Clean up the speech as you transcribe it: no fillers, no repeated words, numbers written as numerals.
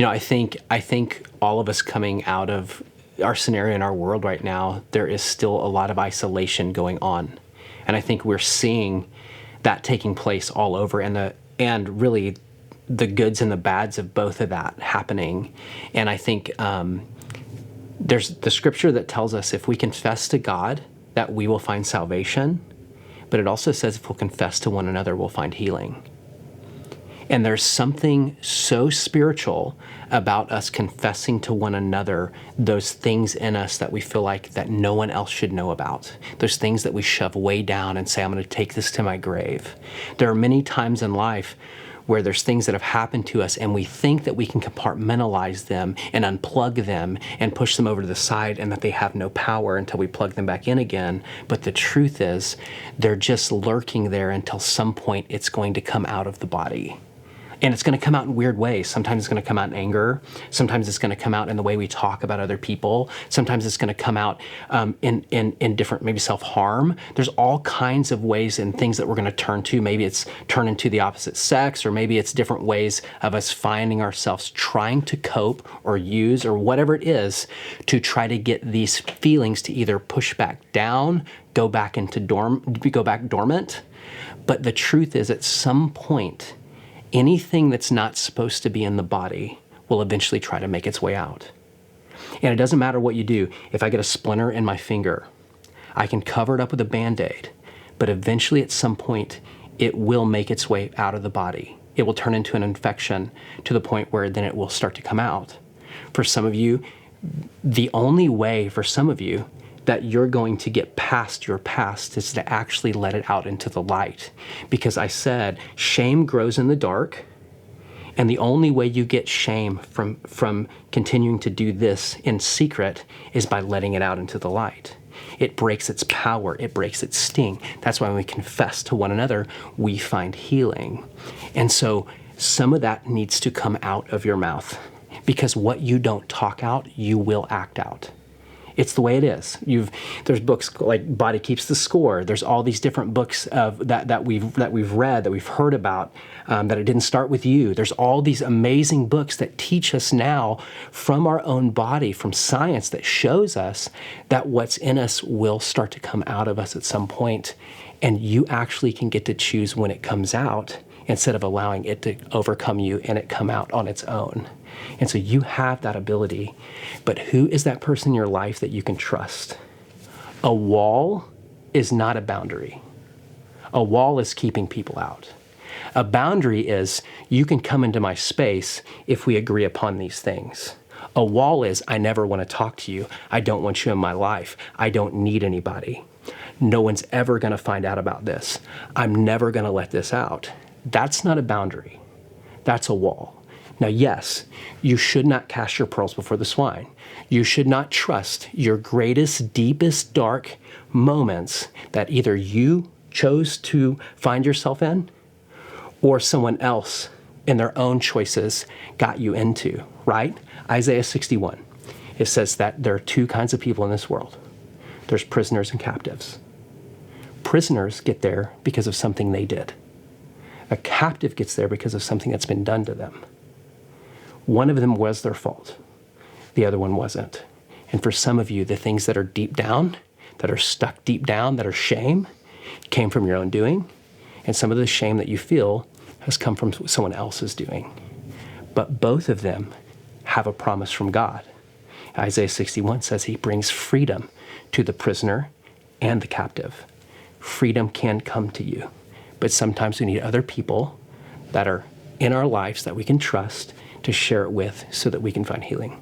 I think all of us coming out of our scenario in our world right now, there is still a lot of isolation going on. And I think we're seeing that taking place all over, and really the goods and the bads of both of that happening. And I think there's the scripture that tells us if we confess to God that we will find salvation, but it also says if we'll confess to one another, we'll find healing. And there's something so spiritual about us confessing to one another those things in us that we feel like that no one else should know about. Those things that we shove way down and say, I'm going to take this to my grave. There are many times in life where there's things that have happened to us and we think that we can compartmentalize them and unplug them and push them over to the side and that they have no power until we plug them back in again. But the truth is, they're just lurking there until some point it's going to come out of the body. And it's going to come out in weird ways. Sometimes it's going to come out in anger. Sometimes it's going to come out in the way we talk about other people. Sometimes it's going to come out in different, maybe self-harm. There's all kinds of ways and things that we're going to turn to. Maybe it's turn into the opposite sex, or maybe it's different ways of us finding ourselves trying to cope or use or whatever it is to try to get these feelings to either push back down, go back dormant. But the truth is, at some point, anything that's not supposed to be in the body will eventually try to make its way out. And it doesn't matter what you do. If I get a splinter in my finger, I can cover it up with a Band-Aid, but eventually at some point, it will make its way out of the body. It will turn into an infection to the point where then it will start to come out. For some of you, the only way for some of you that you're going to get past your past is to actually let it out into the light. Because I said, shame grows in the dark, and the only way you get shame from continuing to do this in secret is by letting it out into the light. It breaks its power, it breaks its sting. That's why when we confess to one another, we find healing. And so some of that needs to come out of your mouth, because what you don't talk out, you will act out. It's the way it is. There's books like Body Keeps the Score. There's all these different books that we've read, that we've heard about, that it didn't start with you. There's all these amazing books that teach us now from our own body, from science, that shows us that what's in us will start to come out of us at some point, and you actually can get to choose when it comes out instead of allowing it to overcome you and it come out on its own. And so you have that ability, but who is that person in your life that you can trust? A wall is not a boundary. A wall is keeping people out. A boundary is, you can come into my space if we agree upon these things. A wall is, I never want to talk to you. I don't want you in my life. I don't need anybody. No one's ever going to find out about this. I'm never going to let this out. That's not a boundary. That's a wall. Now, yes, you should not cast your pearls before the swine. You should not trust your greatest, deepest, dark moments that either you chose to find yourself in or someone else in their own choices got you into, right? Isaiah 61, it says that there are two kinds of people in this world. There's prisoners and captives. Prisoners get there because of something they did. A captive gets there because of something that's been done to them. One of them was their fault. The other one wasn't. And for some of you, the things that are deep down, that are stuck deep down, that are shame, came from your own doing. And some of the shame that you feel has come from someone else's doing. But both of them have a promise from God. Isaiah 61 says he brings freedom to the prisoner and the captive. Freedom can come to you. But sometimes we need other people that are in our lives that we can trust to share it with so that we can find healing.